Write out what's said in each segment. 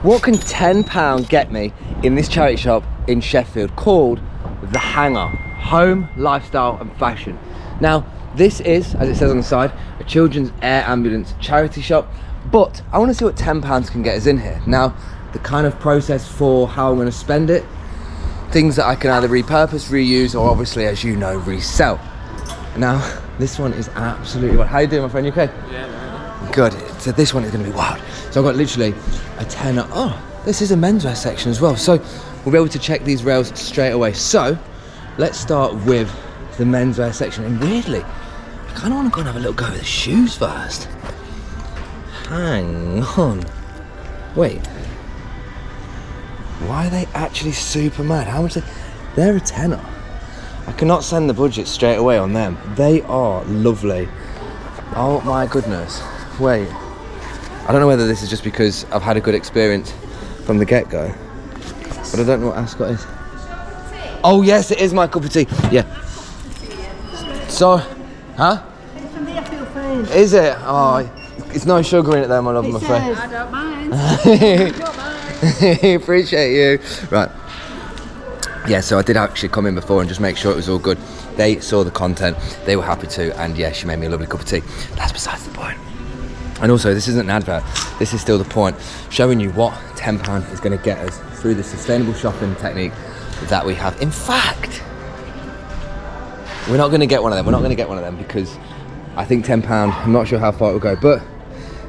What can £10 get me in this charity shop in Sheffield called The Hanger, Home, Lifestyle and Fashion? Now, this is, as it says on the side, a children's air ambulance charity shop, but I want to see what £10 can get us in here. Now, the kind of process for how I'm going to spend it, things that I can either repurpose, reuse, or obviously, as you know, resell. Now, this one is absolutely wild. How you doing, my friend? You okay? Yeah, man. Good. So this one is going to be wild. So I've got literally a tenner. Oh, this is a menswear section as well. So we'll be able to check these rails straight away. So let's start with the menswear section. And weirdly, I kind of want to go and have a little go at the shoes first. Hang on. Wait. Why are they actually super mad? How much? They're a tenner. I cannot send the budget straight away on them. They are lovely. Oh my goodness. Wait. I don't know whether this is just because I've had a good experience from the get-go, but I don't know what Ascot is. Oh yes, it is my cup of tea. Yeah. So, huh? It's from the Sheffield phone. Is it? Oh, it's no sugar in it there, my love, I'm afraid. I don't mind. I don't mind. Appreciate you. Right. Yeah, so I did actually come in before and just make sure it was all good. They saw the content, they were happy to, and yeah, she made me a lovely cup of tea. That's besides the point. And also, this isn't an advert, this is still the point, showing you what £10 is going to get us through the sustainable shopping technique that we have. In fact, we're not going to get one of them, because I think £10, I'm not sure how far it will go, but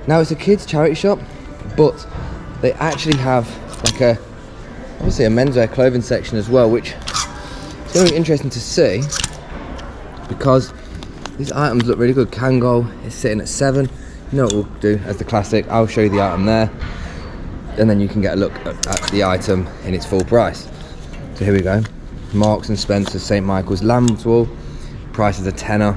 now it's a kids charity shop, but they actually have like obviously a menswear clothing section as well, which is going to be interesting to see, because these items look really good. Kangol is sitting at 7. You know what we'll do as the classic, I'll show you the item there, and then you can get a look at the item in its full price. So here we go. Marks and Spencer, St. Michael's, lamb's wool, price is a tenner.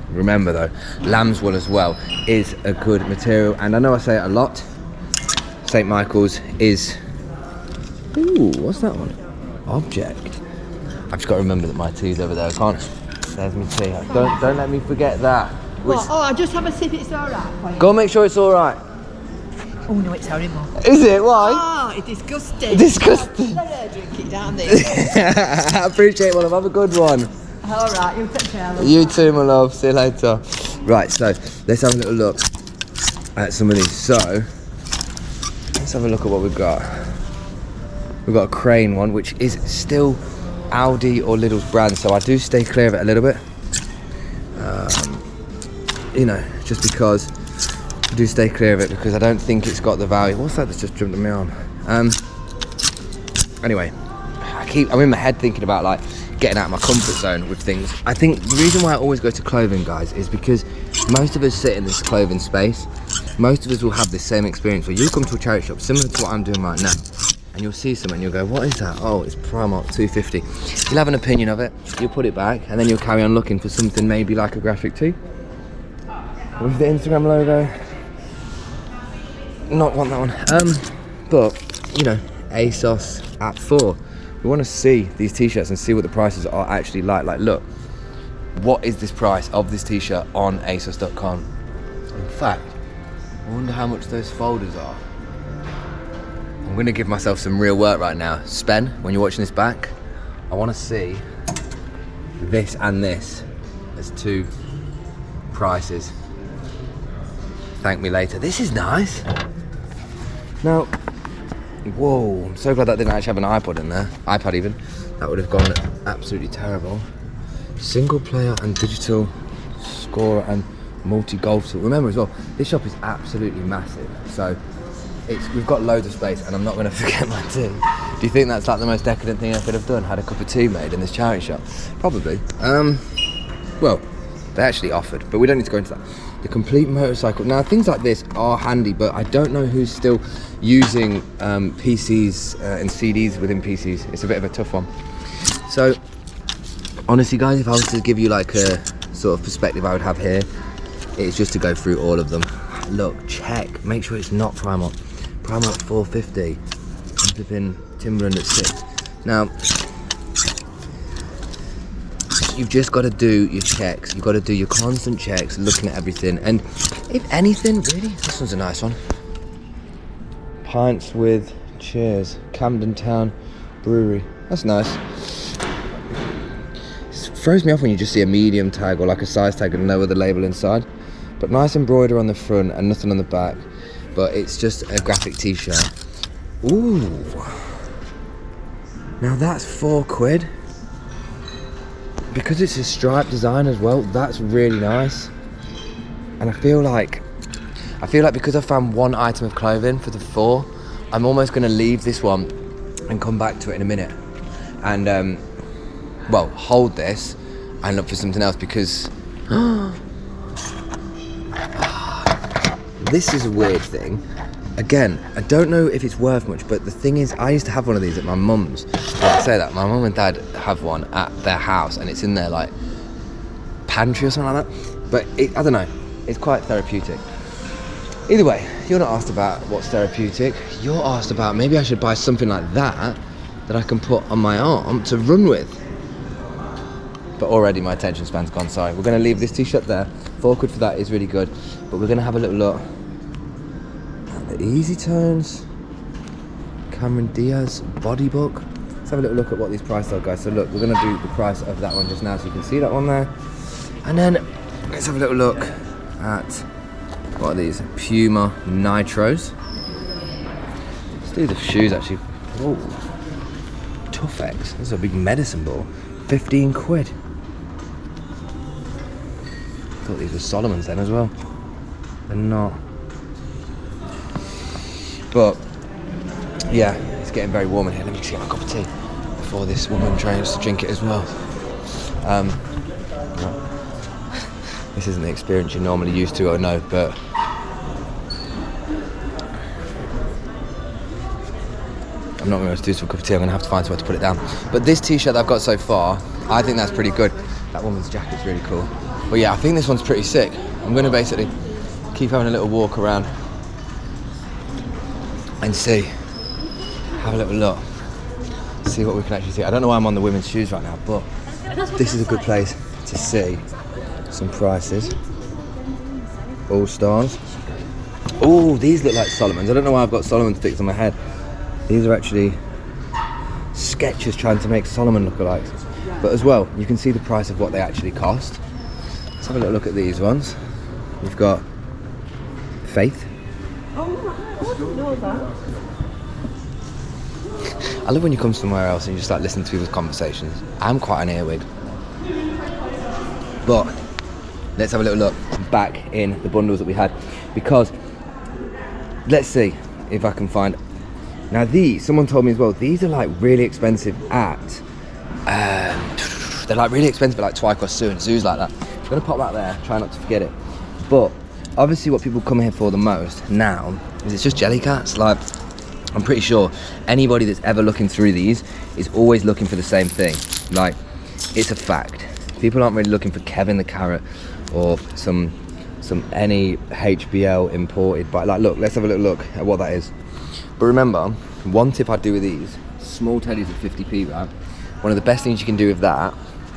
Remember though, lamb's wool as well is a good material, and I know I say it a lot, St. Michael's is, ooh, what's that one? Object. I've just got to remember that my tea's over there, I can't. There's my tea. Don't let me forget that. What? Oh, I'll just have a sip, it's alright for you. Go and make sure it's alright. Oh no, it's horrible. Is it? Why? Oh, it's disgusting. Disgusting. Let her drink it down there. I appreciate it, my love. Have a good one. Alright, you take care, love. You too, my love. See you later. Right, so let's have a little look at some of these. So let's have a look at what we've got. We've got a Crane one, which is still Aldi or Lidl's brand, so I do stay clear of it a little bit. You know, just because I do stay clear of it, because I don't think it's got the value. What's that that's just jumped on my arm? Anyway, I'm in my head thinking about like getting out of my comfort zone with things. I think the reason why I always go to clothing, guys, is because most of us sit in this clothing space. Most of us will have the same experience where you come to a charity shop similar to what I'm doing right now, and you'll see something and you'll go, what is that? Oh, it's Primark, £2.50. You'll have an opinion of it, you'll put it back, and then you'll carry on looking for something maybe like a graphic tee with the Instagram logo. Not want that one. But you know, ASOS at 4. We want to see these t-shirts and see what the prices are actually like. Like, look, what is this price of this t-shirt on ASOS.com? In fact, I wonder how much those folders are. I'm going to give myself some real work right now. Spen, when you're watching this back, I want to see this and this as two prices. Thank me later. This is nice. Now, whoa, I'm so glad that didn't actually have an iPod in there. iPad even. That would have gone absolutely terrible. Single player and digital scorer and multi-golf tool. Remember as well, this shop is absolutely massive. So we've got loads of space, and I'm not going to forget my tea. Do you think that's like the most decadent thing I could have done? Had a cup of tea made in this charity shop? Probably. Well, they actually offered, but we don't need to go into that. The complete motorcycle. Now, things like this are handy, but I don't know who's still using PCs and CDs within PCs. It's a bit of a tough one. So, honestly, guys, if I was to give you like a sort of perspective I would have here, it's just to go through all of them. Look, check, make sure it's not Primark. Primark 450, I'm flipping Timberland at 6. Now, you've just got to do your checks. You've got to do your constant checks, looking at everything. And if anything, really, this one's a nice one. Pints with cheers. Camden Town Brewery. That's nice. It throws me off when you just see a medium tag or like a size tag and no other label inside. But nice embroider on the front and nothing on the back. But it's just a graphic t-shirt. Ooh. Now that's £4. Because it's a striped design as well, that's really nice. And I feel like because I found one item of clothing for the 4, I'm almost going to leave this one and come back to it in a minute. And, well, hold this and look for something else because... This is a weird thing. Again, I don't know if it's worth much, but the thing is, I used to have one of these at my mum's. I say that, my mum and dad have one at their house and it's in their, like, pantry or something like that. But, I don't know, it's quite therapeutic. Either way, you're not asked about what's therapeutic. You're asked about maybe I should buy something like that I can put on my arm to run with. But already my attention span's gone, sorry. We're going to leave this t-shirt there. £4 for that is really good. But we're going to have a little look at the Easy Tones. Cameron Diaz body book. Let's have a little look at what these prices are, guys. So look, we're going to do the price of that one just now so you can see that one there. And then let's have a little look at, what are these? Puma Nitros. Let's do the shoes actually. Whoa. Tuffex. This is a big medicine ball. £15. I thought these were Solomon's then as well. They're not. But yeah, it's getting very warm in here. Let me just get my cup of tea before this woman tries to drink it as well. This isn't the experience you're normally used to, I know, but I'm not going to be able to do this for a cup of tea. I'm going to have to find somewhere to put it down. But this t-shirt that I've got so far, I think that's pretty good. That woman's jacket's really cool. But yeah, I think this one's pretty sick. I'm going to basically keep having a little walk around and see, have a little look, see what we can actually see. I don't know why I'm on the women's shoes right now, but this is a good place to see some prices. All Stars. Oh, these look like Solomon's. I don't know why I've got Solomon sticks on my head. These are actually Skechers trying to make Solomon lookalikes. But as well, you can see the price of what they actually cost. Let's have a little look at these ones. We've got Faith. Oh, I didn't know that. I love when you come somewhere else and you just like listen to people's conversations. I'm quite an earwig. But let's have a little look back in the bundles that we had, because let's see if I can find. Now these, someone told me as well, these are like really expensive at, they're like really expensive at like Twycross Zoo and zoos like that. I'm gonna pop that there, try not to forget it. But obviously what people come here for the most now is it's just Jellycats. Like, I'm pretty sure anybody that's ever looking through these is always looking for the same thing. Like, it's a fact. People aren't really looking for Kevin the Carrot or some any HBL imported, but like, look, let's have a little look at what that is. But remember, one tip I'd do with these, small teddies at 50p, right? One of the best things you can do with that,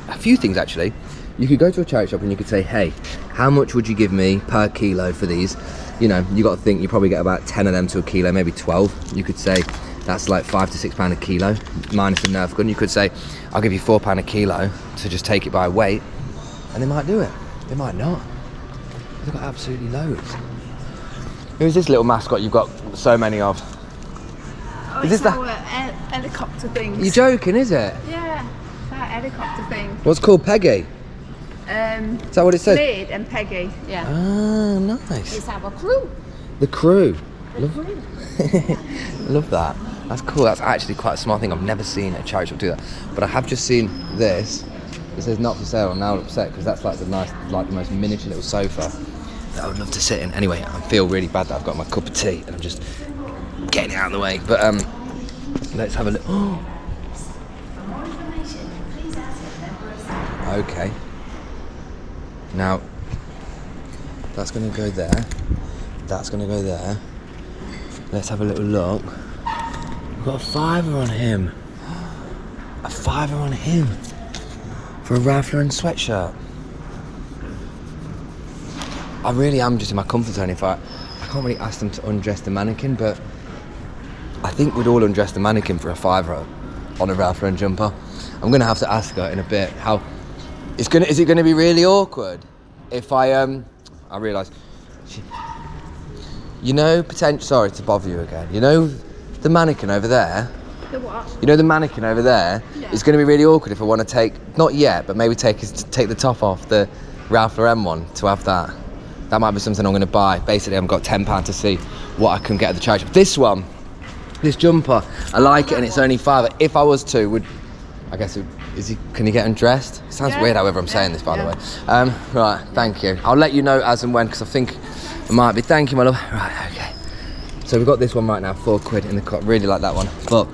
a few things actually, you could go to a charity shop and you could say, hey, how much would you give me per kilo for these? You know, you got to think you probably get about 10 of them to a kilo, maybe 12. You could say that's like £5 to £6 a kilo, minus the Nerf gun. You could say, I'll give you £4 a kilo to just take it by weight, and they might do it. They might not. They've got absolutely loads. Who's this little mascot you've got so many of? Oh, is this the helicopter things? You're joking, is it? Yeah, that helicopter thing. What's called Peggy? Is that what it says? Slade and Peggy, yeah. Ah, nice. It's our crew. The crew. The crew. Love that. That's cool. That's actually quite a smart thing. I've never seen a charity shop do that. But I have just seen this. It says not for sale. I'm now upset because that's like the nice, like the most miniature little sofa that I would love to sit in. Anyway, I feel really bad that I've got my cup of tea and I'm just getting it out of the way. But let's have a look. Okay. Now, that's going to go there. That's going to go there. Let's have a little look. We've got a £5 on him. A £5 on him. For a Ralph Lauren sweatshirt. I really am just in my comfort zone. I can't really ask them to undress the mannequin, but think we'd all undress the mannequin for a £5 on a Ralph Lauren jumper. I'm gonna have to ask her in a bit how is it gonna be really awkward if I realise, you know, sorry to bother you again. You know the mannequin over there. The what? You know the mannequin over there. Yeah. It's gonna be really awkward if I want to take, not yet, but maybe take the top off the Ralph Lauren one to have that. That might be something I'm going to buy. Basically, I've got £10 to see what I can get at the charity shop. This one, this jumper, I like it, and it's only £5. If I was to, can you get undressed? It sounds weird however I'm saying this, by the way. Right, thank you. I'll let you know as and when, because I think it might be. Thank you, my love. Right, okay. So we've got this one right now, £4 in the cut. Really like that one. But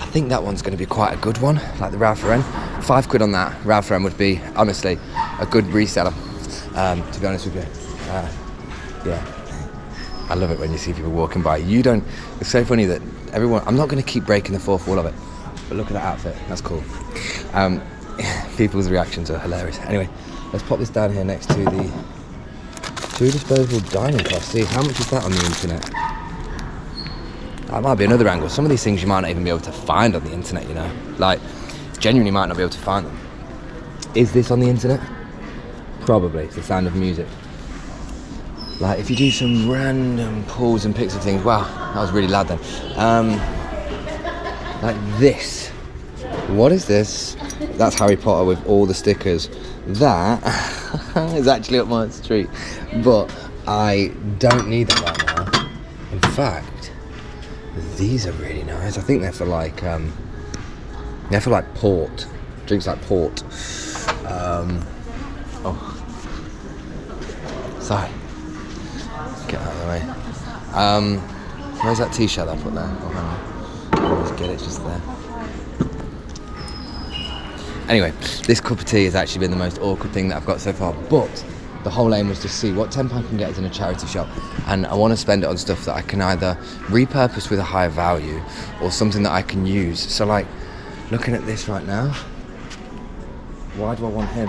I think that one's going to be quite a good one, like the Ralph Lauren. £5 on that. Ralph Lauren would be, honestly, a good reseller, to be honest with you. Yeah, I love it when you see people walking by. It's so funny that everyone, I'm not going to keep breaking the fourth wall of it, but look at that outfit, that's cool. People's reactions are hilarious. Anyway, let's pop this down here next to the two disposable dining cloths. See, how much is that on the internet? That might be another angle. Some of these things you might not even be able to find on the internet, you know? Like, genuinely might not be able to find them. Is this on the internet? Probably, it's the sound of music. Like, if you do some random pulls and picks of things, wow, that was really loud then. Like this. What is this? That's Harry Potter with all the stickers. That is actually up my street, but I don't need that right now. In fact, these are really nice. I think they're for like port, drinks like port. Sorry. Get out of the way. Where's that t-shirt I put there? Oh, hang on. I always get it just there. Anyway, this cup of tea has actually been the most awkward thing that I've got so far, but the whole aim was to see what £10 can get us in a charity shop, and I want to spend it on stuff that I can either repurpose with a higher value or something that I can use. So like, looking at this right now, why do I want him?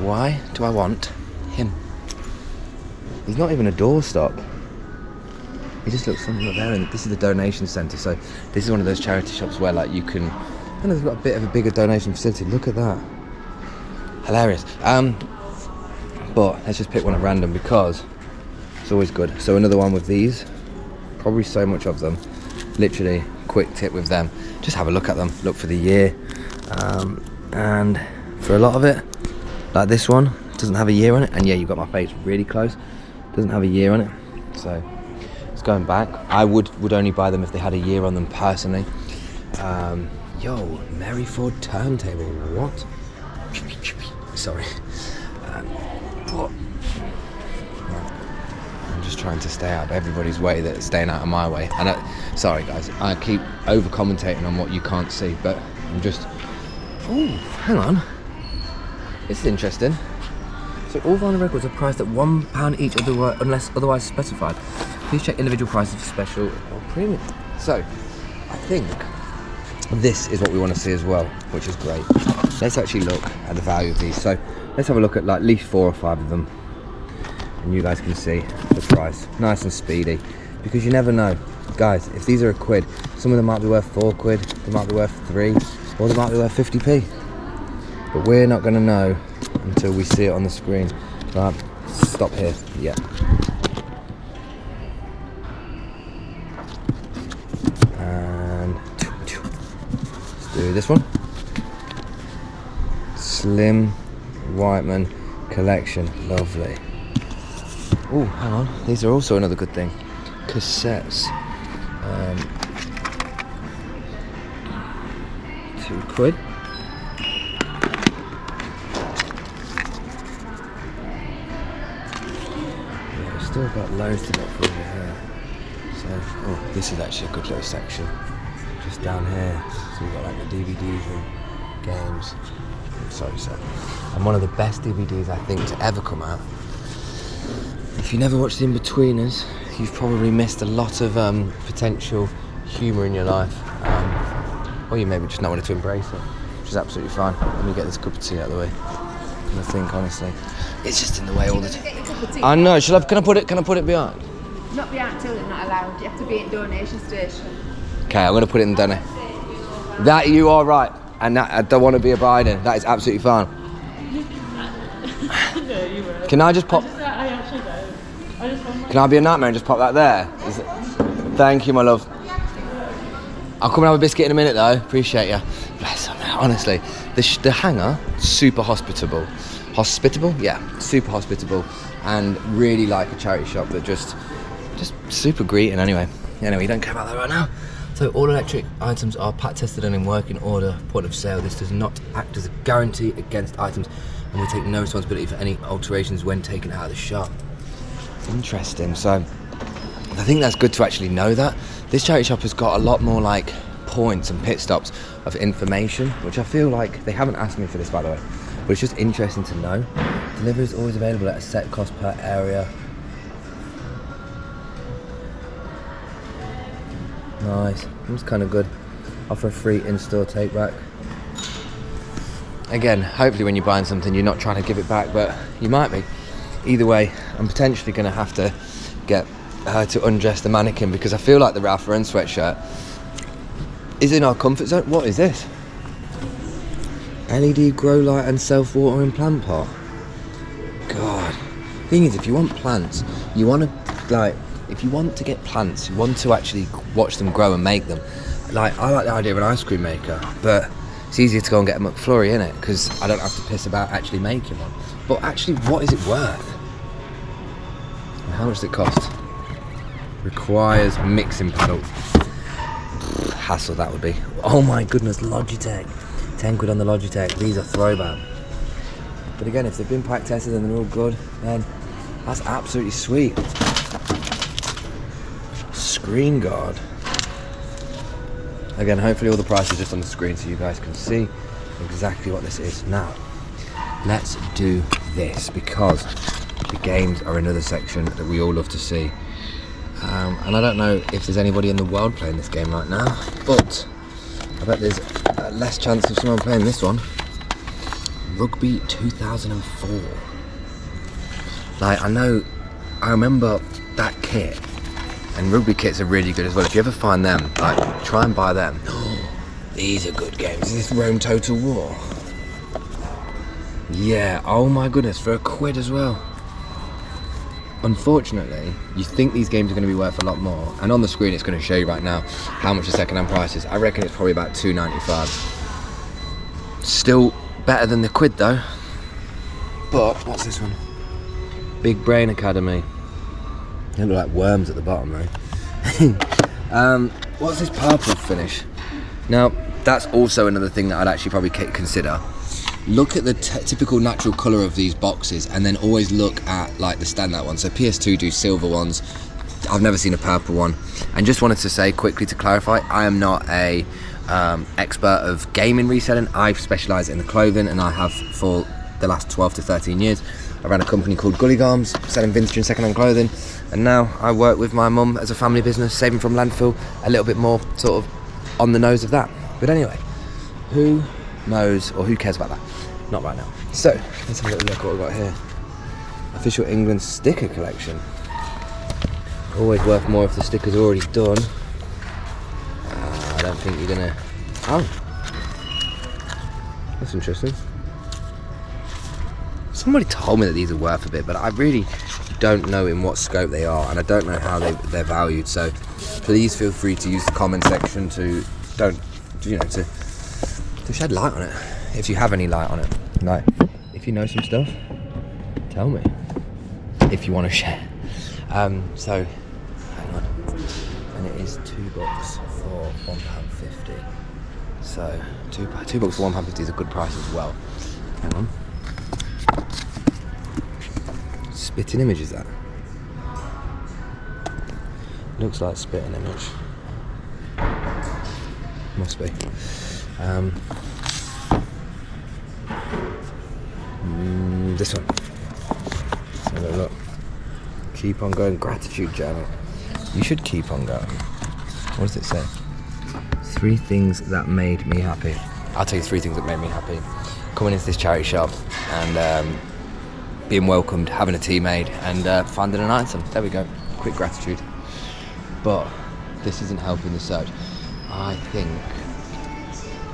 Why do I want him? He's not even a doorstop. He just looks something up there, and this is the donation centre, so this is one of those charity shops where like you can, and they've got a bit of a bigger donation facility. Look at that. Hilarious. But let's just pick one at random because it's always good. So another one with these, probably so much of them. Literally, quick tip with them, just have a look at them, look for the year. And for a lot of it, like this one, doesn't have a year on it, and yeah, you've got my face really close, doesn't have a year on it, so it's going back. I would only buy them if they had a year on them personally. Yo, Mary Ford turntable, what? Sorry. But I'm just trying to stay out of everybody's way that's staying out of my way. And sorry guys, I keep over commentating on what you can't see, but I'm just, oh, hang on. This is interesting. So all vinyl records are priced at £1 each, unless otherwise specified. Please check individual prices for special or premium. So, I think this is what we want to see as well, which is great. Let's actually look at the value of these. So, let's have a look at like at least 4 or 5 of them, and you guys can see the price. Nice and speedy, because you never know. Guys, if these are £1, some of them might be worth £4, they might be worth 3, or they might be worth 50p. But we're not going to know until we see it on the screen. Right, stop here. Yeah. And let's do this one. Slim Whiteman collection. Lovely. Oh, hang on. These are also another good thing. Cassettes. £2. Still got loads to look for here. So, oh, this is actually a good little section. Just down here. So we've got like the DVDs and games. Sorry, sir. And one of the best DVDs I think to ever come out. If you never watched The In-Betweeners, you've probably missed a lot of potential humour in your life. Or you maybe just not wanted to embrace it, which is absolutely fine. Let me get this cup of tea out of the way. I think honestly, it's just in the way all the time. I know. Can I put it behind? Not behind till it's not allowed. You have to be at donation station. Okay, I'm gonna put it in the donor. That you are right, and that I don't want to be a Biden. That is absolutely fine. No, you were. Can I just pop? I actually don't. I just want Can I be a nightmare and just pop that there? Thank you, my love. I'll come and have a biscuit in a minute, though. Appreciate you. Bless her, man. Honestly, the hangar, super hospitable. Hospitable? Yeah, super hospitable, and really like a charity shop that just super greeting. Anyway, you don't care about that right now. So all electric items are pat tested and in working order. Point of sale. This does not act as a guarantee against items, and we take no responsibility for any alterations when taken out of the shop. Interesting. So I think that's good to actually know that. This charity shop has got a lot more like points and pit stops of information, which I feel like they haven't asked me for this, by the way, but it's just interesting to know. Delivery is always available at a set cost per area. Nice, that's kind of good. Offer a free in-store take back. Again, hopefully when you're buying something you're not trying to give it back, but you might be. Either way, I'm potentially going to have to get her to undress the mannequin because I feel like the Ralph Lauren sweatshirt is in our comfort zone. What is this? LED grow light and self-watering plant pot. God. Thing is, if you want plants, you want to if you want to get plants, you want to actually watch them grow and make them. Like, I like the idea of an ice cream maker, but it's easier to go and get a McFlurry in it because I don't have to piss about actually making one. But actually, what is it worth? And how much does it cost? Requires mixing panel. Hassle that would be. Oh my goodness, Logitech. 10 quid on the Logitech. These are throwback. But again, if they've been pack tested and they're all good, then that's absolutely sweet. Screen guard. Again, hopefully all the prices are just on the screen so you guys can see exactly what this is. Now, let's do this because the games are another section that we all love to see. And I don't know if there's anybody in the world playing this game right now, but I bet there's less chance of someone playing this one. Rugby 2004. Like, I remember that kit, and rugby kits are really good as well. If you ever find them, like, try and buy them. These are good games. Is this Rome Total War? Yeah, oh my goodness, for £1 as well. Unfortunately, you think these games are going to be worth a lot more, and on the screen it's going to show you right now how much the second-hand price is. I reckon it's probably about £2.95. Still better than the £1 though. But what's this one? Big Brain Academy. They look like worms at the bottom though. What's this purple finish? Now that's also another thing that I'd actually probably consider. Look at the typical natural colour of these boxes and then always look at like the standout ones. So PS2 do silver ones. I've never seen a purple one. And just wanted to say quickly to clarify, I am not a expert of gaming reselling. I specialise in the clothing, and I have for the last 12 to 13 years. I ran a company called Gully Garms, selling vintage and second-hand clothing. And now I work with my mum as a family business, saving from landfill, a little bit more sort of on the nose of that. But anyway, who knows or who cares about that? Not right now. So let's have a little look what we've got here. Official England sticker collection. Always worth more if the sticker's already done. I don't think you're gonna. Oh, that's interesting. Somebody told me that these are worth a bit, but I really don't know in what scope they are, and I don't know how they're valued. So please feel free to use the comment section to shed light on it. If you have any light on it, like if you know some stuff, tell me. If you want to share. So hang on, and it is £2 for £1.50. So £2 for £1.50 is a good price as well. Hang on. Spitting image is that? Looks like spitting image. Must be. This one. Let's have a look. Keep on going. Gratitude journal. You should keep on going. What does it say? 3 things that made me happy. I'll tell you 3 things that made me happy. Coming into this charity shop and being welcomed, having a tea made, and finding an item. There we go. quick gratitude. But this isn't helping the search. I think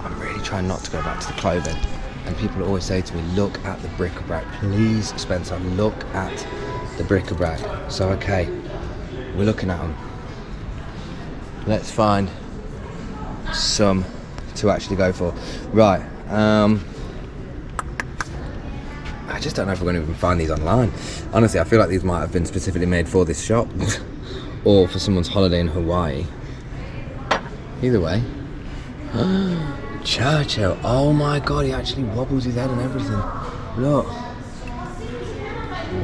I'm really trying not to go back to the clothing. And people always say to me, look at the bric-a-brac. Please, Spencer, look at the bric-a-brac. So, okay, we're looking at them. Let's find some to actually go for. Right, I just don't know if we're going to even find these online. Honestly, I feel like these might have been specifically made for this shop or for someone's holiday in Hawaii. Either way. Churchill. Oh my god, he actually wobbles his head and everything. Look.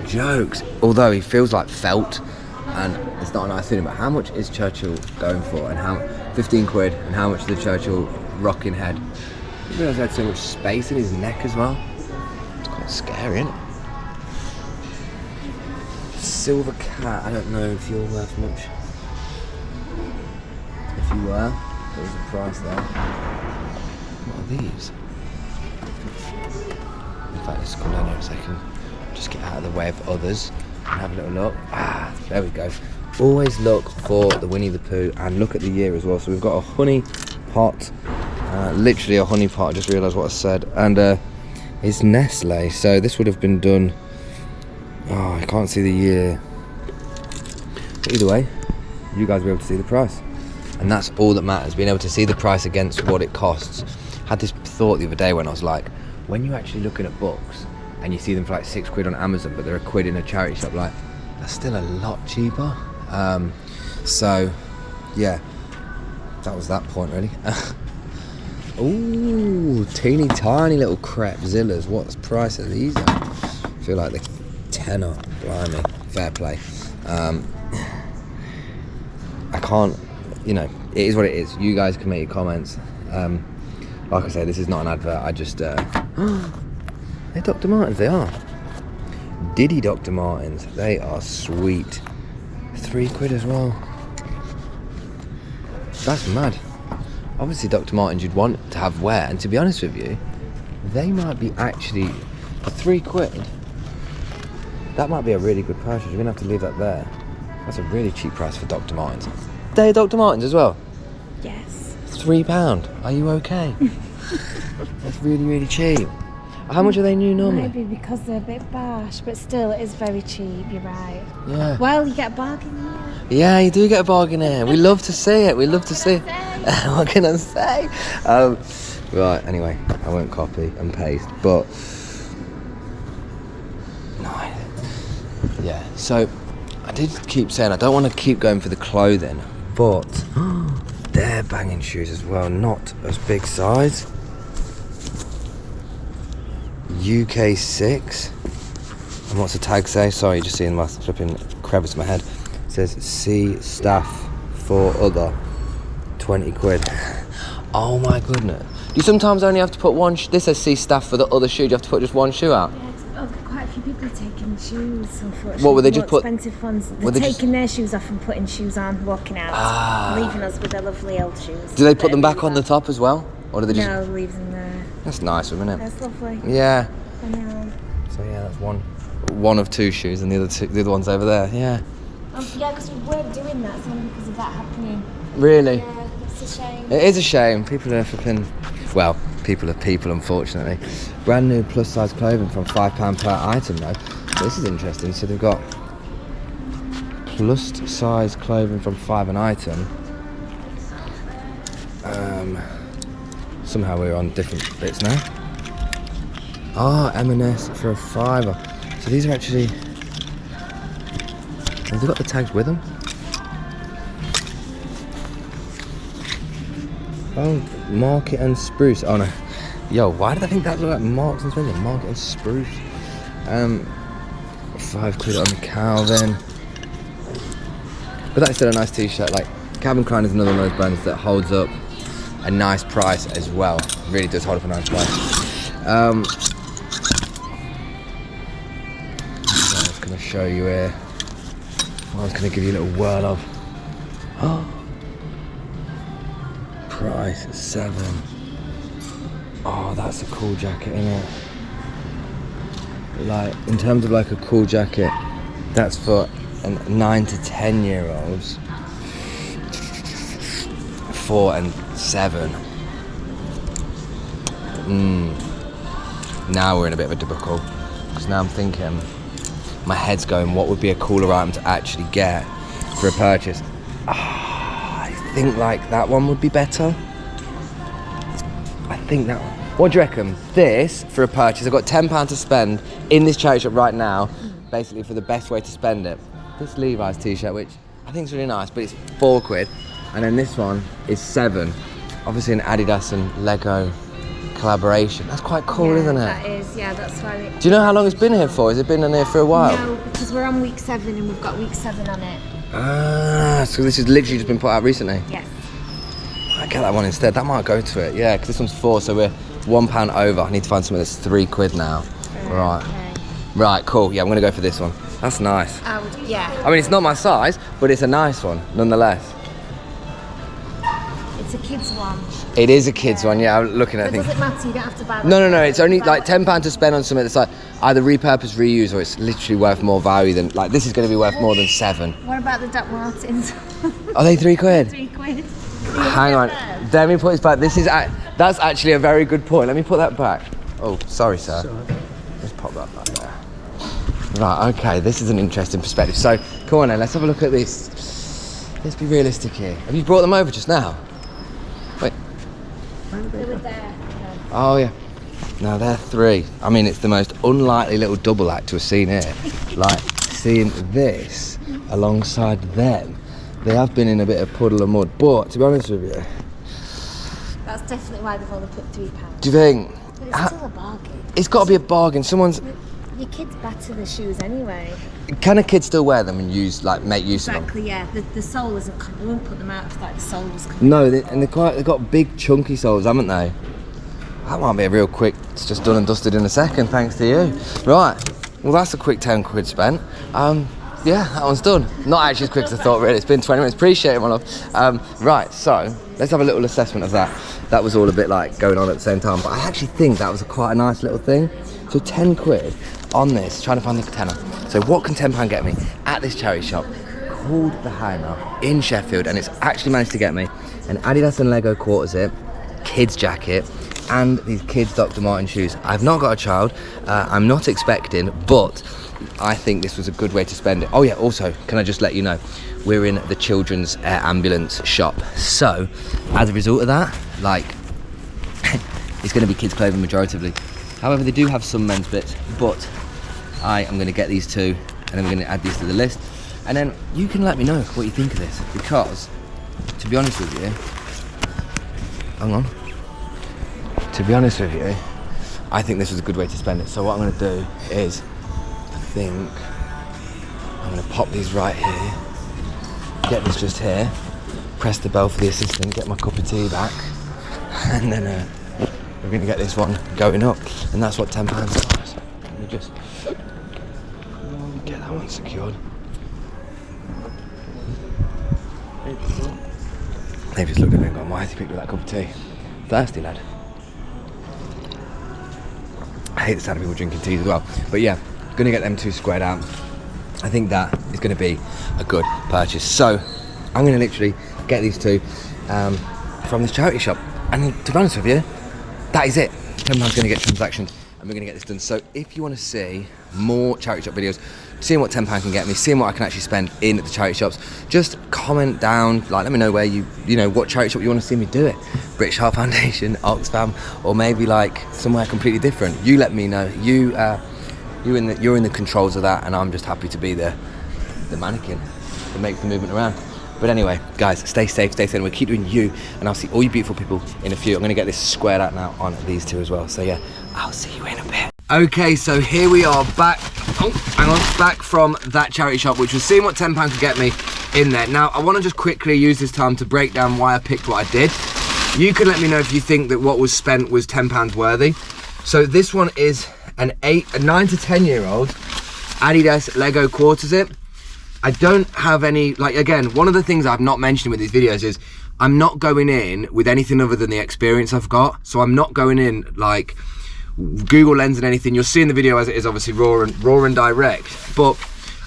Jokes. Although he feels like felt and it's not a nice feeling, but how much is Churchill going for? And how 15 quid, and how much is the Churchill rocking head? You realise he had so much space in his neck as well? It's quite scary, isn't it? Silver cat, I don't know if you're worth much. If you were, there was a price there. What are these? In fact, let's come down here a second. Just get out of the way of others and have a little look. Ah, there we go. Always look for the Winnie the Pooh and look at the year as well. So we've got a honey pot, literally a honey pot. I just realised what I said. And it's Nestle. So this would have been done. Oh, I can't see the year. But either way, you guys will be able to see the price. And that's all that matters, being able to see the price against what it costs. I had this thought the other day when I was like, when you're actually looking at books and you see them for like 6 quid on Amazon, but they're a quid in a charity shop, like, that's still a lot cheaper. So, yeah, that was that point really. Ooh, teeny tiny little crep Zillas. What price are these at? I feel like they're tenner. Blimey, fair play. I can't, you know, it is what it is. You guys can make your comments. Like I say, this is not an advert. I just they're Dr. Martens. They are Diddy Dr. Martens. They are sweet. 3 quid as well. That's mad. Obviously Dr. Martens you'd want to have wear, and to be honest with you, they might be actually for 3 quid. That might be a really good purchase. You're gonna have to leave that there. That's a really cheap price for Dr. Martens. They are Dr. Martens as well? Yes. £3. Are you okay? That's really, really cheap. How much are they new normally? Maybe because they're a bit harsh, but still it is very cheap, you're right. Yeah. Well, you get a bargain here. Yeah, you do get a bargain here. We love to see it. We love to see it. What can I say? Right, anyway, I won't copy and paste, but no. Yeah, so I did keep saying I don't want to keep going for the clothing, but they're banging shoes as well, not as big size. UK 6. And what's the tag say? Sorry, just seeing my flipping crevice in my head. It says see staff for other 20 quid. Oh my goodness. Do you sometimes only have to put one this says see staff for the other shoe. Do you have to put just one shoe out? Yeah, quite a few people are taking shoes, unfortunately. What, would they just put expensive ones? They're taking their shoes off and putting shoes on, walking out, leaving us with their lovely old shoes. Do they put them back on the top as well? Or do they just... No, leave them there. That's nice, isn't it? That's lovely. Yeah. I know. So yeah, that's one of 2 shoes, and the other one's over there. Yeah. Yeah, because we weren't doing that. It's only because of that happening. Really? Yeah, it's a shame. It is a shame. People are flipping. Well, people are people, unfortunately. Brand new plus size clothing from £5 per item though. This is interesting. So they've got plus size clothing from £5 an item. Somehow we're on different bits now. M&S for a £5. So these are actually... Have they got the tags with them? Oh, Market and Spruce. Oh no. Yo, why did I think that looked like Marks and Spencer? Market and Spruce. 5 quid on the Calvin. But that's still a nice t-shirt. Like, Calvin Klein is another one of those brands that holds up a nice price as well. Really does hold up a nice price. I was going to show you here. I was going to give you a little whirl of. Price 7. Oh, that's a cool jacket, isn't it? Like, in terms of like a cool jacket, that's for and 9 to 10 year olds, 4 and 7. Now we're in a bit of a debacle, because now I'm thinking, my head's going, what would be a cooler item to actually get for a purchase? I think like that one would be better. I think that one. What do you reckon? This, for a purchase, I've got £10 to spend in this charity shop right now, basically for the best way to spend it. This Levi's t-shirt, which I think is really nice, but it's £4. And then this one is 7. Obviously an Adidas and Lego collaboration. That's quite cool, isn't it? That is, yeah, that's why. Do you know how long it's been here for? Has it been in here for a while? No, because we're on week 7 and we've got week 7 on it. Ah, so this has literally just been put out recently? Yes. I get that one instead. That might go to it. Yeah, because this one's 4, so we're £1 over. I need to find something that's £3 now. Right. Okay. Right, cool. Yeah, I'm gonna go for this one. That's nice. Yeah. I mean, it's not my size, but it's a nice one, nonetheless. It's a kid's one. It is a kid's one, yeah. I'm looking at it. Does it matter? You don't have to buy that. No. It's only like £10 to spend on something that's like either repurpose, reuse, or it's literally worth more value than, like, this is going to be worth more than 7. What about the Doc Martens? Are they £3? £3. Hang on. Let me put this back. That's actually a very good point. Let me put that back. Oh, sorry, sir. Let's pop that back there. Right, okay. This is an interesting perspective. So, come on then. Let's have a look at this. Let's be realistic here. Have you brought them over just now? Wait. They were there. Oh, yeah. No, they're 3. I mean, it's the most unlikely little double act to have seen here. Like, seeing this alongside them. They have been in a bit of puddle of mud, but to be honest with you, That's definitely why they've only put £3. do you think? But it's still a bargain. It's got to be a bargain. Your kids batter the shoes anyway. Can a kid still wear them and make use of them? Exactly, yeah. The sole isn't. We wouldn't put them out if the sole was coming. No, they've got big chunky soles, haven't they? That might be a real quick. It's just done and dusted in a second, thanks to you. Right. Well, that's a quick £10 spent. Yeah, that one's done. Not actually as quick as I thought, really. It's been 20 minutes. Appreciate it, my love. Right, so let's have a little assessment of that. That was all a bit like going on at the same time, but I actually think that was quite a nice little thing. So £10 on this, trying to find the tenner. So what can £10 get me at this charity shop called The Hanger in Sheffield, and it's actually managed to get me an Adidas and Lego quarter zip, kids jacket, and these kids Dr. Martin shoes. I've not got a child, I'm not expecting, but I think this was a good way to spend it. Oh yeah, also, can I just let you know, we're in the children's air ambulance shop. So, as a result of that, like, it's going to be kids' clothing majoritively. However, they do have some men's bits, but I am going to get these 2, and then we're going to add these to the list. And then you can let me know what you think of this, because, to be honest with you, hang on. To be honest with you, I think this was a good way to spend it. So what I'm going to do is, I think I'm going to pop these right here, get this just here, press the bell for the assistant, get my cup of tea back, and then we're going to get this one going up, and that's what £10 is. So let me just get that one secured. They've just looked at me and gone, why has he picked up that cup of tea? Thirsty lad. I hate the sound of people drinking tea as well, but yeah, gonna get them 2 squared out. I think that is gonna be a good purchase. So I'm gonna literally get these 2 from this charity shop, and to be honest with you, that is it. £10 gonna get transactions, and we're gonna get this done. So if you want to see more charity shop videos, seeing what £10 can get me, seeing what I can actually spend in the charity shops, just comment down, like, let me know where you know what charity shop you want to see me do it. British Heart Foundation, Oxfam, or maybe like somewhere completely different. You let me know. You're in the controls of that, and I'm just happy to be the mannequin that makes the movement around. But anyway, guys, stay safe, stay safe. We'll keep doing you, and I'll see all you beautiful people in a few. I'm going to get this squared out now on these 2 as well. So yeah, I'll see you in a bit. Okay, so here we are back. Oh, hang on, back from that charity shop, which was seeing what £10 could get me in there. Now, I want to just quickly use this time to break down why I picked what I did. You can let me know if you think that what was spent was £10 worthy. So this one is a 9 to 10 year old Adidas Lego quarter zip. I don't have any, like, again, one of the things I've not mentioned with these videos is I'm not going in with anything other than the experience I've got. So I'm not going in like Google Lens and anything. You'll see in the video as it is obviously raw and direct, but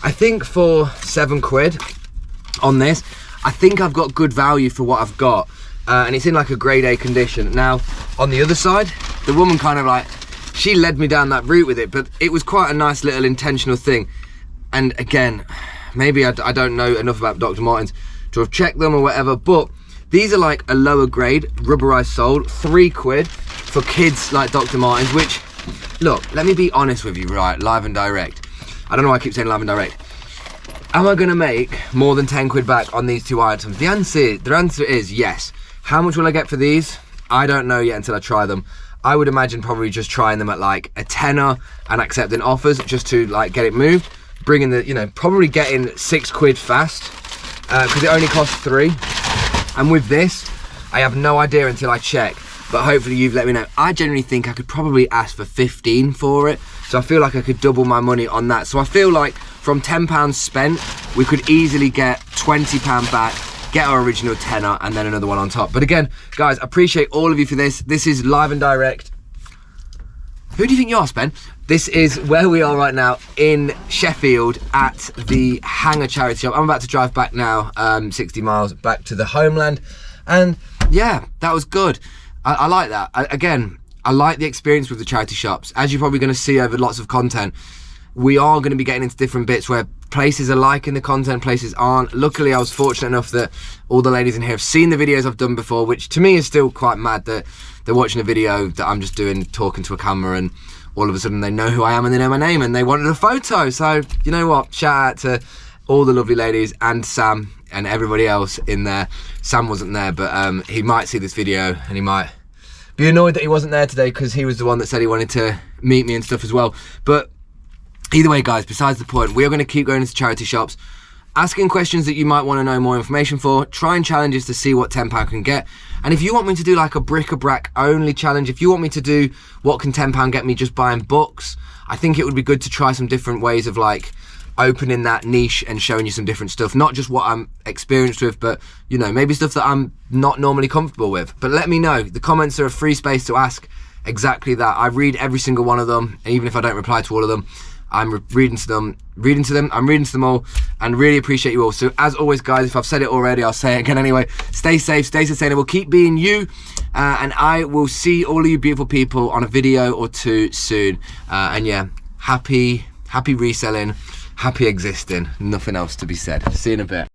I think for £7 on this, I think I've got good value for what I've got. And it's in like a grade A condition. Now, on the other side, the woman kind of like, she led me down that route with it, but it was quite a nice little intentional thing. And again, maybe I don't know enough about Dr. Martens to have checked them or whatever, but these are like a lower grade rubberized sole, £3 for kids like Dr. Martens, which, look, let me be honest with you, right, live and direct. I don't know why I keep saying live and direct. Am I gonna make more than £10 back on these two items? The answer is yes. How much will I get for these? I don't know yet until I try them. I would imagine probably just trying them at like a tenner and accepting offers just to like get it moved. Bringing the, you know, probably getting £6 fast because it only costs 3. And with this, I have no idea until I check, but hopefully you've let me know. I generally think I could probably ask for 15 for it. So I feel like I could double my money on that. So I feel like from £10 spent, we could easily get £20 back, get our original tenner, and then another one on top. But again, guys, I appreciate all of you for this. This is live and direct. Who do you think you are, Spen? This is where we are right now in Sheffield at the Hanger charity shop. I'm about to drive back now, 60 miles back to the homeland. And yeah, that was good. I like that. Again, I like the experience with the charity shops. As you're probably going to see over lots of content, we are going to be getting into different bits where places are liking the content, places aren't. Luckily, I was fortunate enough that all the ladies in here have seen the videos I've done before, which to me is still quite mad that they're watching a video that I'm just doing, talking to a camera, and all of a sudden they know who I am and they know my name and they wanted a photo. So, you know what? Shout out to all the lovely ladies and Sam and everybody else in there. Sam wasn't there, but he might see this video and he might be annoyed that he wasn't there today because he was the one that said he wanted to meet me and stuff as well. But either way, guys, besides the point, we are going to keep going into charity shops, asking questions that you might want to know more information for, trying challenges to see what £10 can get. And if you want me to do like a bric-a-brac only challenge, if you want me to do what can £10 get me just buying books, I think it would be good to try some different ways of like opening that niche and showing you some different stuff, not just what I'm experienced with, but you know, maybe stuff that I'm not normally comfortable with. But let me know. The comments are a free space to ask exactly that. I read every single one of them, and even if I don't reply to all of them, I'm reading to them, I'm reading to them all, and really appreciate you all. So as always, guys, if I've said it already, I'll say it again anyway. Stay safe, stay sustainable, keep being you, and I will see all of you beautiful people on a video or two soon. And yeah, happy reselling, happy existing, nothing else to be said. See you in a bit.